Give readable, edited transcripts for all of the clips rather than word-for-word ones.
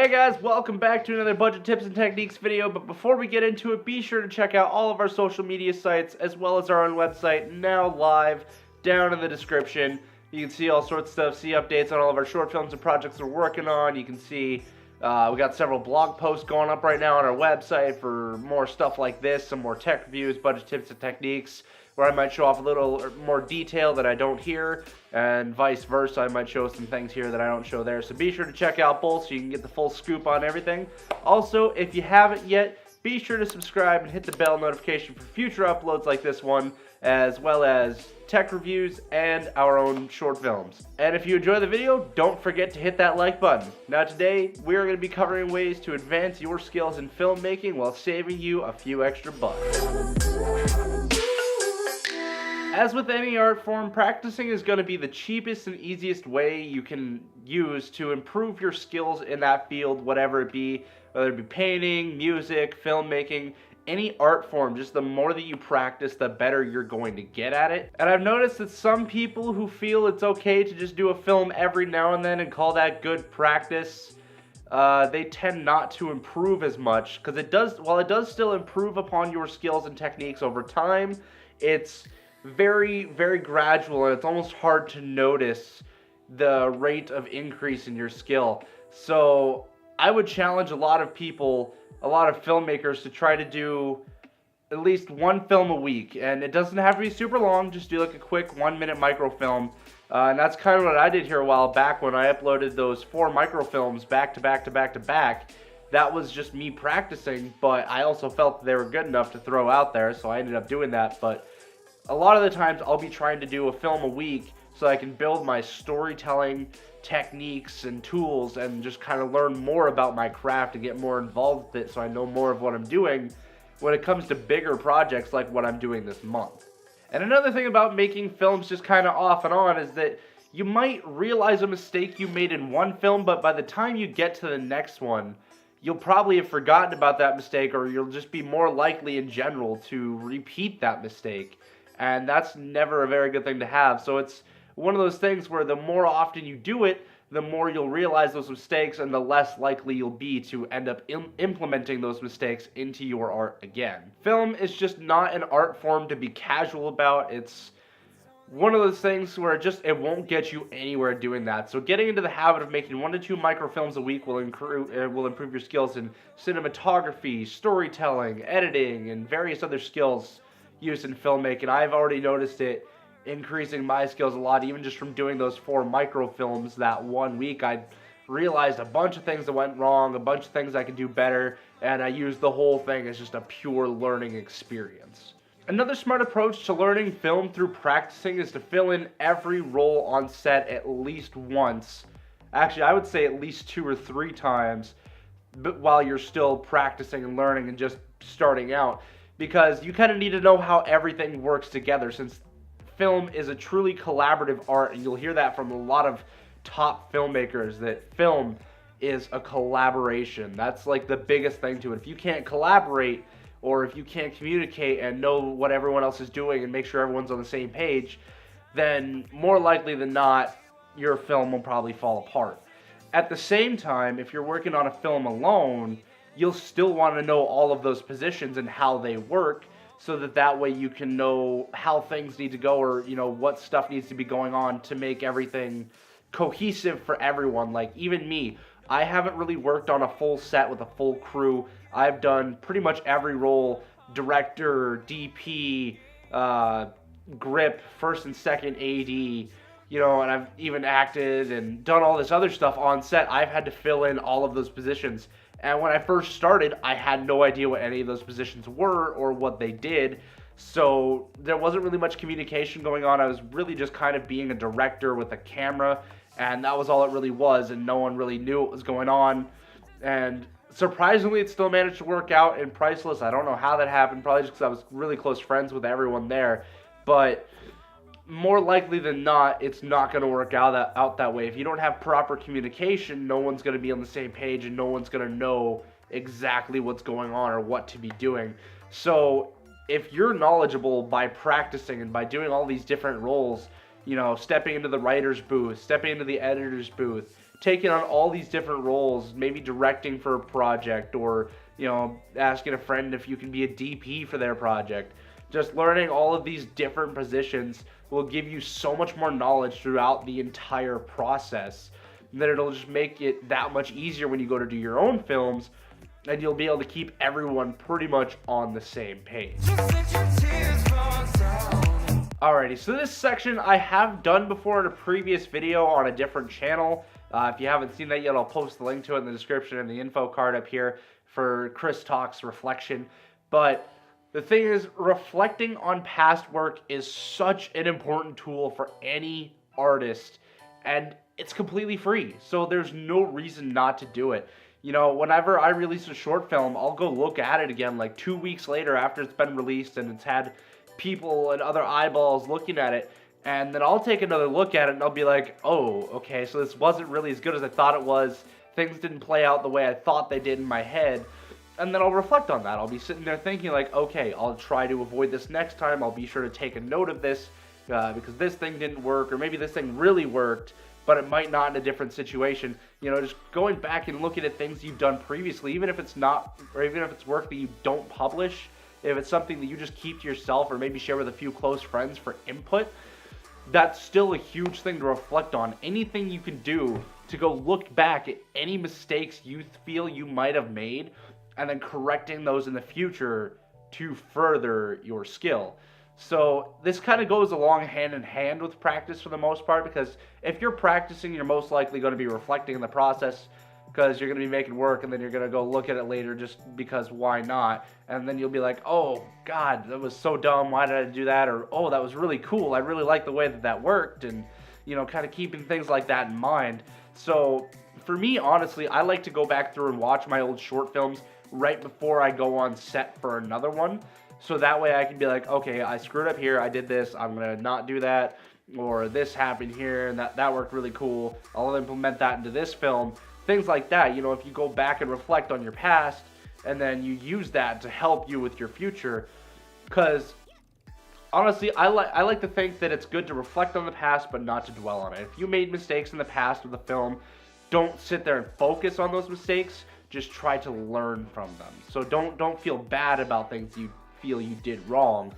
Hey guys, welcome back to another budget tips and techniques video, but before we get into it, be sure to check out all of our social media sites as well as our own website, now live, down in the description. You can see all sorts of stuff, see updates on all of our short films and projects we're working on. You can see we got several blog posts going up right now on our website for more stuff like this, some more tech reviews, budget tips and techniques, where I might show off a little more detail that I don't here, and vice versa. I might show some things here that I don't show there. So be sure to check out both so you can get the full scoop on everything. Also, if you haven't yet, be sure to subscribe and hit the bell notification for future uploads like this one, as well as tech reviews and our own short films. And if you enjoy the video, don't forget to hit that like button. Now today, we're going to be covering ways to advance your skills in filmmaking while saving you a few extra bucks. As with any art form, practicing is going to be the cheapest and easiest way you can use to improve your skills in that field, whatever it be, whether it be painting, music, filmmaking, any art form. Just the more that you practice, the better you're going to get at it. And I've noticed that some people who feel it's okay to just do a film every now and then and call that good practice, they tend not to improve as much, because while it does still improve upon your skills and techniques over time, it's very, very gradual, and it's almost hard to notice the rate of increase in your skill. So I would challenge a lot of people, a lot of filmmakers, to try to do at least one film a week. And it doesn't have to be super long, just do like a quick 1-minute microfilm. And that's kind of what I did here a while back when I uploaded those 4 microfilms back to back to back to back. That was just me practicing, but I also felt they were good enough to throw out there, so I ended up doing that. But a lot of the times I'll be trying to do a film a week so I can build my storytelling techniques and tools and just kind of learn more about my craft and get more involved with it, so I know more of what I'm doing when it comes to bigger projects like what I'm doing this month. And another thing about making films just kind of off and on is that you might realize a mistake you made in one film, but by the time you get to the next one, you'll probably have forgotten about that mistake, or you'll just be more likely in general to repeat that mistake. And that's never a very good thing to have. So it's one of those things where the more often you do it, the more you'll realize those mistakes, and the less likely you'll be to end up implementing those mistakes into your art again. Film is just not an art form to be casual about. It's one of those things where it won't get you anywhere doing that. So getting into the habit of making 1 to 2 microfilms a week will improve your skills in cinematography, storytelling, editing, and various other skills used in filmmaking. I've already noticed it increasing my skills a lot, even just from doing those 4 microfilms that 1 week. I realized a bunch of things that went wrong, a bunch of things I could do better, and I used the whole thing as just a pure learning experience. Another smart approach to learning film through practicing is to fill in every role on set at least once. Actually, I would say at least 2 or 3 times, but while you're still practicing and learning and just starting out. Because you kind of need to know how everything works together, since film is a truly collaborative art, and you'll hear that from a lot of top filmmakers, that film is a collaboration. That's like the biggest thing to it. If you can't collaborate, or if you can't communicate and know what everyone else is doing and make sure everyone's on the same page, then more likely than not, your film will probably fall apart. At the same time, if you're working on a film alone, you'll still want to know all of those positions and how they work, so that way you can know how things need to go, or what stuff needs to be going on to make everything cohesive for everyone. Like even me, I haven't really worked on a full set with a full crew. I've done pretty much every role: director, DP, grip, first and second AD, and I've even acted and done all this other stuff on set. I've had to fill in all of those positions. And when I first started, I had no idea what any of those positions were or what they did. So there wasn't really much communication going on. I was really just kind of being a director with a camera, and that was all it really was, and no one really knew what was going on. And surprisingly, it still managed to work out in Priceless. I don't know how that happened, probably just because I was really close friends with everyone there. But more likely than not, it's not going to work out that way. If you don't have proper communication, no one's going to be on the same page, and no one's going to know exactly what's going on or what to be doing. So if you're knowledgeable by practicing and by doing all these different roles, stepping into the writer's booth, stepping into the editor's booth, taking on all these different roles, maybe directing for a project, or asking a friend if you can be a DP for their project. Just learning all of these different positions will give you so much more knowledge throughout the entire process that it'll just make it that much easier when you go to do your own films, and you'll be able to keep everyone pretty much on the same page. Alrighty, so this section I have done before in a previous video on a different channel. If you haven't seen that yet, I'll post the link to it in the description and the info card up here for Chris Talks Reflection. But the thing is, reflecting on past work is such an important tool for any artist, and it's completely free, so there's no reason not to do it. Whenever I release a short film, I'll go look at it again like 2 weeks later after it's been released and it's had people and other eyeballs looking at it, and then I'll take another look at it and I'll be like, oh, okay, so this wasn't really as good as I thought it was. Things didn't play out the way I thought they did in my head. And then I'll reflect on that. I'll be sitting there thinking like, okay, I'll try to avoid this next time. I'll be sure to take a note of this because this thing didn't work, or maybe this thing really worked, but it might not in a different situation. Just going back and looking at things you've done previously, even if it's not, or even if it's work that you don't publish, if it's something that you just keep to yourself or maybe share with a few close friends for input, that's still a huge thing to reflect on. Anything you can do to go look back at any mistakes you feel you might have made, and then correcting those in the future to further your skill. So this kind of goes along hand in hand with practice for the most part, because if you're practicing, you're most likely going to be reflecting in the process, because you're going to be making work and then you're going to go look at it later just because why not, and then you'll be like, oh god, that was so dumb, why did I do that, or oh, that was really cool, I really like the way that worked, and kind of keeping things like that in mind. So for me, honestly, I like to go back through and watch my old short films right before I go on set for another one, so that way I can be like, okay, I screwed up here, I did this, I'm gonna not do that, or this happened here and that worked really cool, I'll implement that into this film. Things like that. If you go back and reflect on your past and then you use that to help you with your future, because honestly, I like to think that it's good to reflect on the past but not to dwell on it. If you made mistakes in the past with a film, don't sit there and focus on those mistakes, just try to learn from them. So don't feel bad about things you feel you did wrong,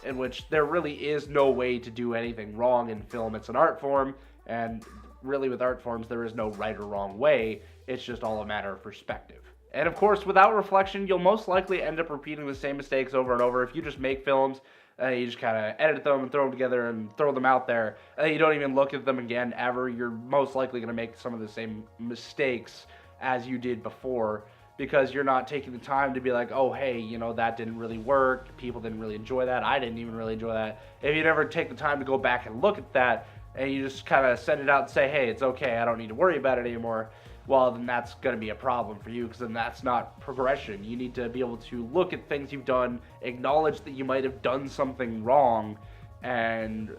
in which there really is no way to do anything wrong in film. It's an art form, and really with art forms there is no right or wrong way. It's just all a matter of perspective. And of course, without reflection, you'll most likely end up repeating the same mistakes over and over. If you just make films, you just kind of edit them and throw them together and throw them out there, and you don't even look at them again ever, you're most likely going to make some of the same mistakes as you did before, because you're not taking the time to be like, oh hey, that didn't really work, people didn't really enjoy that, I didn't even really enjoy that. If you never take the time to go back and look at that, and you just kind of send it out and say, hey, it's okay, I don't need to worry about it anymore, well, then that's going to be a problem for you, because then that's not progression. You need to be able to look at things you've done, acknowledge that you might have done something wrong, and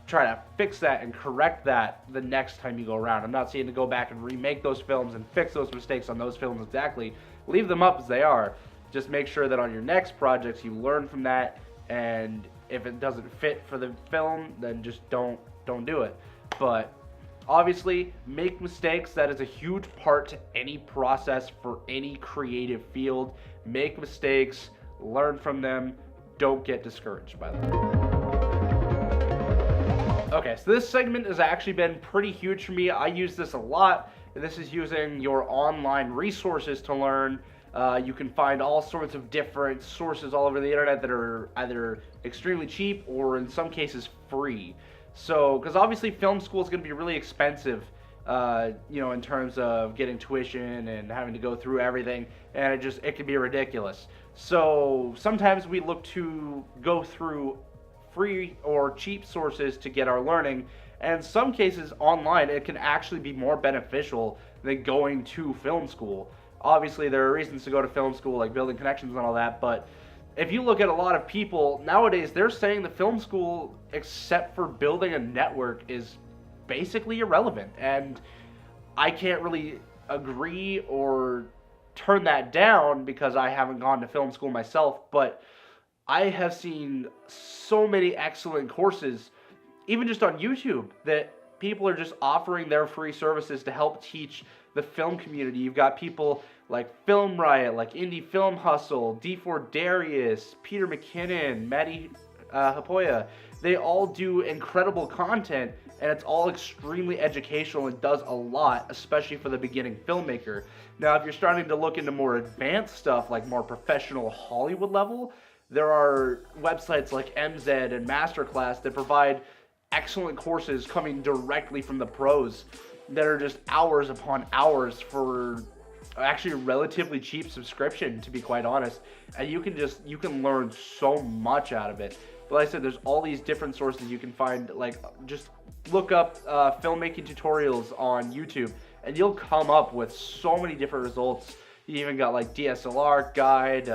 try to fix that and correct that the next time you go around. I'm not saying to go back and remake those films and fix those mistakes on those films exactly. Leave them up as they are. Just make sure that on your next projects you learn from that, and if it doesn't fit for the film, then just don't do it. But obviously, make mistakes. That is a huge part to any process for any creative field. Make mistakes, learn from them, don't get discouraged by them. Okay, so this segment has actually been pretty huge for me. I use this a lot. This is using your online resources to learn. You can find all sorts of different sources all over the internet that are either extremely cheap or in some cases free. So, because obviously film school is going to be really expensive, in terms of getting tuition and having to go through everything, and it can be ridiculous. So sometimes we look to go through free or cheap sources to get our learning, and in some cases online it can actually be more beneficial than going to film school. Obviously there are reasons to go to film school, like building connections and all that, but if you look at a lot of people nowadays, they're saying the film school, except for building a network, is basically irrelevant. And I can't really agree or turn that down because I haven't gone to film school myself, but I have seen so many excellent courses, even just on YouTube, that people are just offering their free services to help teach the film community. You've got people like Film Riot, like Indie Film Hustle, D4 Darius, Peter McKinnon, Maddie Hapoya. They all do incredible content, and it's all extremely educational and does a lot, especially for the beginning filmmaker. Now, if you're starting to look into more advanced stuff, like more professional Hollywood level, there are websites like MZ and Masterclass that provide excellent courses coming directly from the pros that are just hours upon hours for actually a relatively cheap subscription, to be quite honest. And you can learn so much out of it. But like I said, there's all these different sources you can find. Like, just look up filmmaking tutorials on YouTube, and you'll come up with so many different results. You even got like DSLR guide,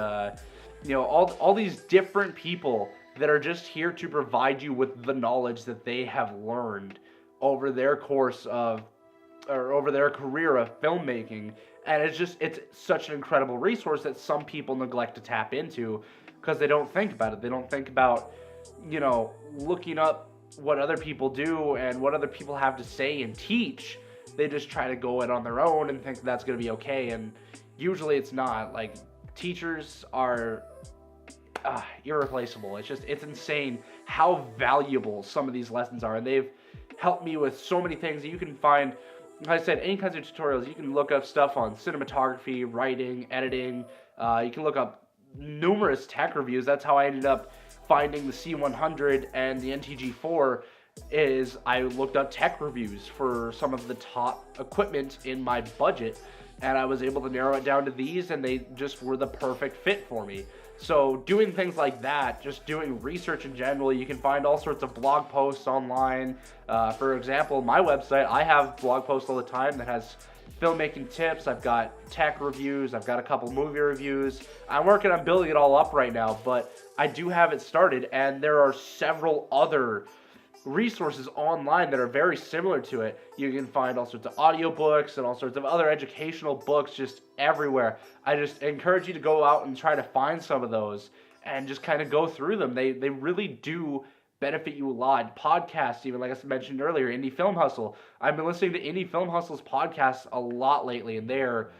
all these different people that are just here to provide you with the knowledge that they have learned over their course of, or over their career of filmmaking. And it's such an incredible resource that some people neglect to tap into because they don't think about it. They don't think about, looking up what other people do and what other people have to say and teach. They just try to go it on their own and think that's going to be okay. And usually it's not. Like, teachers are irreplaceable. It's insane how valuable some of these lessons are. And they've helped me with so many things that you can find. Like I said, any kinds of tutorials. You can look up stuff on cinematography, writing, editing. You can look up numerous tech reviews. That's how I ended up finding the C100 and the NTG4, is I looked up tech reviews for some of the top equipment in my budget, and I was able to narrow it down to these, and they just were the perfect fit for me. So doing things like that, just doing research in general, you can find all sorts of blog posts online. For example, my website, I have blog posts all the time that has filmmaking tips. I've got tech reviews. I've got a couple movie reviews. I'm working on building it all up right now, but I do have it started, and there are several other resources online that are very similar to it. You can find all sorts of audiobooks and all sorts of other educational books just everywhere. I just encourage you to go out and try to find some of those and just kind of go through them. They really do benefit you a lot. Podcasts, even like I mentioned earlier, Indie Film Hustle. I've been listening to Indie Film Hustle's podcasts a lot lately, and they're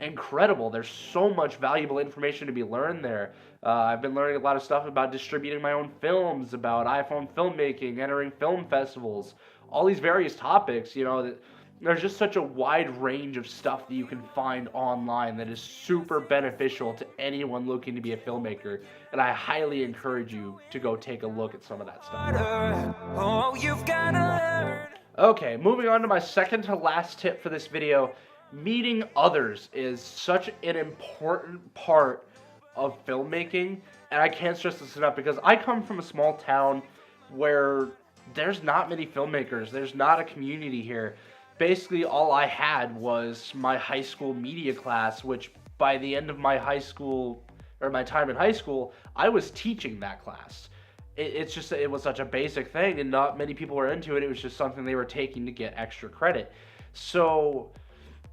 incredible. There's so much valuable information to be learned there. I've been learning a lot of stuff about distributing my own films, about iPhone filmmaking, entering film festivals, all these various topics. There's just such a wide range of stuff that you can find online that is super beneficial to anyone looking to be a filmmaker, and I highly encourage you to go take a look at some of that stuff. Oh, you've gotta learn. Okay, moving on to my second to last tip for this video. Meeting others is such an important part of filmmaking, and I can't stress this enough because I come from a small town where there's not many filmmakers. There's not a community here. Basically, all I had was my high school media class, which by the end of my my time in high school, I was teaching that class. It was such a basic thing, and not many people were into it. It was just something they were taking to get extra credit. So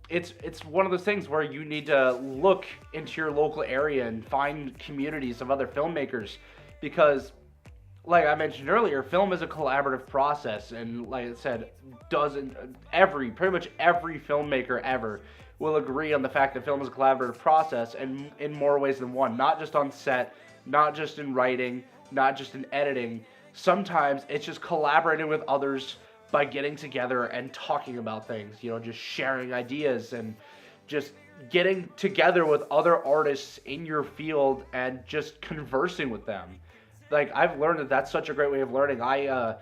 it's one of those things where you need to look into your local area and find communities of other filmmakers, because like I mentioned earlier, film is a collaborative process, and like I said, pretty much every filmmaker ever will agree on the fact that film is a collaborative process, and in more ways than one. Not just on set, not just in writing, not just in editing. Sometimes it's just collaborating with others by getting together and talking about things, just sharing ideas and just getting together with other artists in your field and just conversing with them. Like, I've learned that that's such a great way of learning. I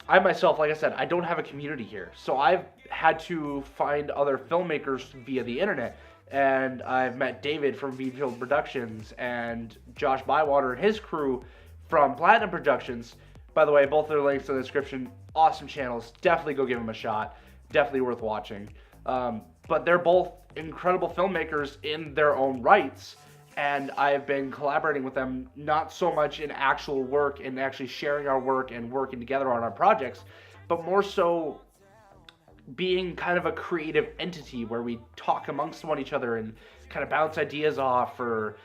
myself, like I said, I don't have a community here, so I've had to find other filmmakers via the internet, and I've met David from Beanfield Productions and Josh Bywater and his crew from Platinum Productions. By the way, both their links in the description. Awesome channels. Definitely go give them a shot. Definitely worth watching. But they're both incredible filmmakers in their own rights, and I've been collaborating with them, not so much in actual work and actually sharing our work and working together on our projects, but more so being kind of a creative entity where we talk amongst each other and kind of bounce ideas off, or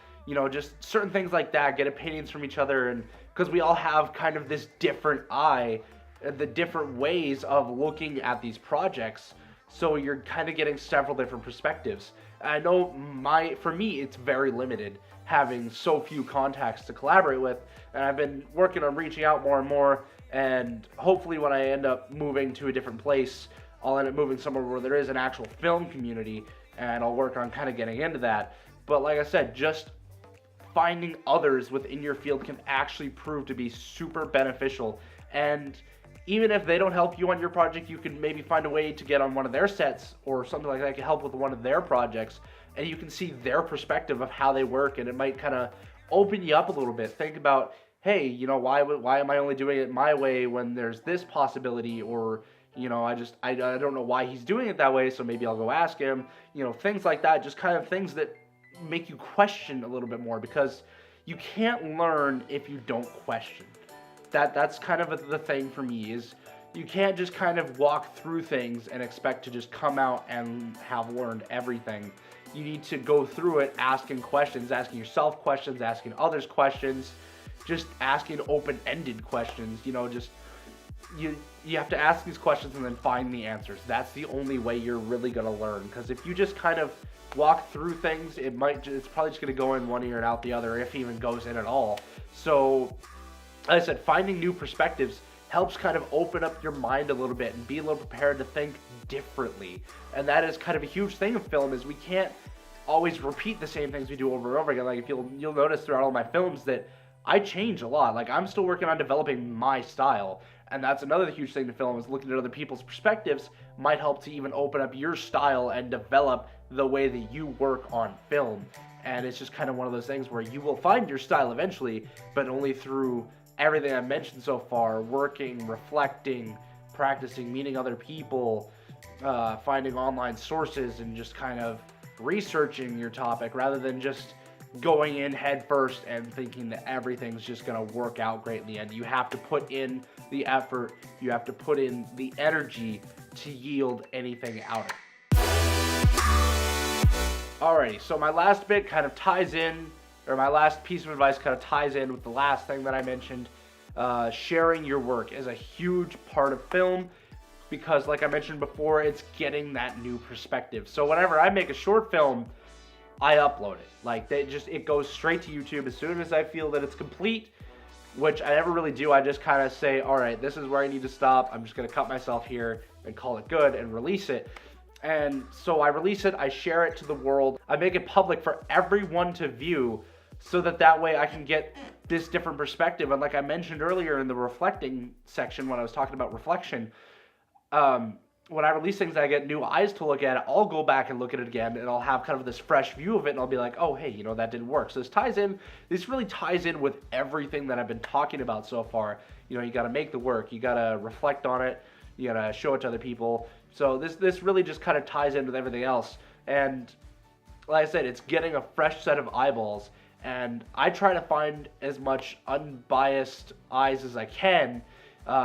just certain things like that, get opinions from each other, and because we all have kind of this different eye the different ways of looking at these projects. So you're kind of getting several different perspectives. I know for me, it's very limited having so few contacts to collaborate with, and I've been working on reaching out more and more, and hopefully when I end up moving to a different place, I'll end up moving somewhere where there is an actual film community, and I'll work on kind of getting into that. But like I said, just finding others within your field can actually prove to be super beneficial. And even if they don't help you on your project, you can maybe find a way to get on one of their sets or something like that can help with one of their projects, and you can see their perspective of how they work, and it might kind of open you up a little bit. Think about, hey, why am I only doing it my way when there's this possibility? Or I don't know why he's doing it that way, so maybe I'll go ask him. Things like that, just kind of things that make you question a little bit more, because you can't learn if you don't question. That's kind of the thing for me, is you can't just kind of walk through things and expect to just come out and have learned everything. You need to go through it asking questions, asking yourself questions, asking others questions, just asking open-ended questions. Just you have to ask these questions and then find the answers. That's the only way you're really going to learn, because if you just kind of walk through things, it's probably just going to go in one ear and out the other, if it even goes in at all. So, as I said, finding new perspectives helps kind of open up your mind a little bit and be a little prepared to think differently. And that is kind of a huge thing of film, is we can't always repeat the same things we do over and over again. Like, if you'll notice throughout all my films that I change a lot. Like, I'm still working on developing my style. And that's another huge thing to film, is looking at other people's perspectives might help to even open up your style and develop the way that you work on film. And it's just kind of one of those things where you will find your style eventually, but only through everything I've mentioned so far: working, reflecting, practicing, meeting other people, finding online sources, and just kind of researching your topic, rather than just going in head first and thinking that everything's just going to work out great in the end. You have to put in the effort, you have to put in the energy to yield anything out of it. Alrighty, so my last bit kind of ties in, or my last piece of advice kind of ties in with the last thing that I mentioned. Sharing your work is a huge part of film, because like I mentioned before, it's getting that new perspective. So whenever I make a short film, I upload it. Like, it goes straight to YouTube as soon as I feel that it's complete, which I never really do. I just kind of say, all right, this is where I need to stop. I'm just going to cut myself here and call it good and release it. And so I release it, I share it to the world, I make it public for everyone to view, so that way I can get this different perspective. And like I mentioned earlier in the reflecting section, when I was talking about reflection, when I release things, I get new eyes to look at it. I'll go back and look at it again, and I'll have kind of this fresh view of it, and I'll be like, oh, hey, that didn't work. So this really ties in with everything that I've been talking about so far. You got to make the work, you got to reflect on it, you got to show it to other people. So this really just kind of ties in with everything else. And like I said, it's getting a fresh set of eyeballs, and I try to find as much unbiased eyes as I can,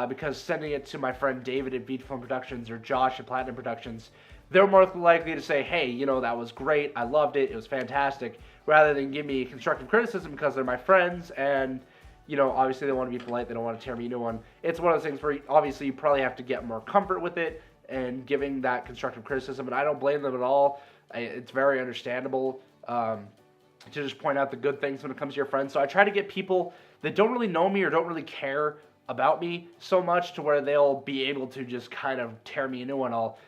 because sending it to my friend David at Beat Film Productions or Josh at Platinum Productions, they're more likely to say, hey, that was great, I loved it, it was fantastic, rather than give me constructive criticism, because they're my friends, and obviously they want to be polite, they don't want to tear me a new one. It's one of those things where obviously you probably have to get more comfort with it and giving that constructive criticism, and I don't blame them at all. It's very understandable to just point out the good things when it comes to your friends. So I try to get people that don't really know me or don't really care about me so much to where they'll be able to just kind of tear me a new one. I'll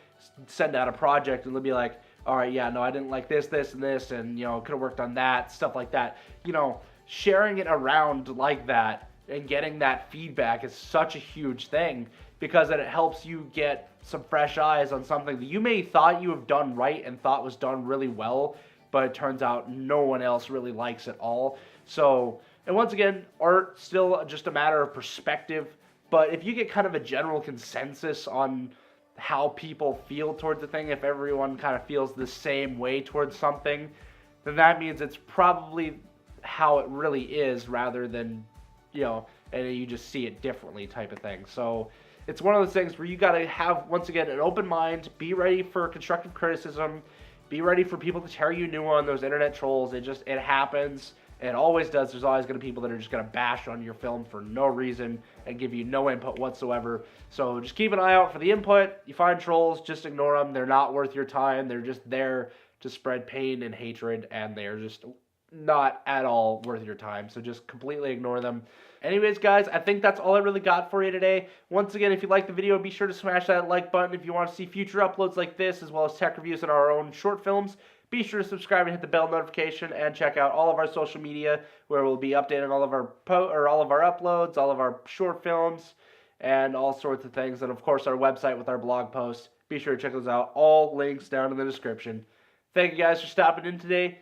send out a project and they'll be like, all right, yeah, no, I didn't like this, this, and this, and could have worked on that, stuff like that. Sharing it around like that and getting that feedback is such a huge thing, because it helps you get some fresh eyes on something that you may thought you have done right and thought was done really well, but it turns out no one else really likes it all. So, and once again, art still just a matter of perspective, but if you get kind of a general consensus on how people feel towards the thing, if everyone kind of feels the same way towards something, then that means it's probably how it really is, rather than, and you just see it differently type of thing. So it's one of those things where you got to have, once again, an open mind, be ready for constructive criticism, be ready for people to tear you new on, those internet trolls. It happens, It always does. There's always going to be people that are just going to bash on your film for no reason and give you no input whatsoever. So just keep an eye out for the input. You find trolls, just ignore them. They're not worth your time. They're just there to spread pain and hatred, and they're just not at all worth your time. So just completely ignore them. Anyways, guys, I think that's all I really got for you today. Once again, if you like the video, be sure to smash that like button. If you want to see future uploads like this, as well as tech reviews and our own short films, be sure to subscribe and hit the bell notification, and check out all of our social media, where we'll be updating all of our uploads, all of our short films, and all sorts of things. And of course, our website with our blog posts. Be sure to check those out. All links down in the description. Thank you guys for stopping in today.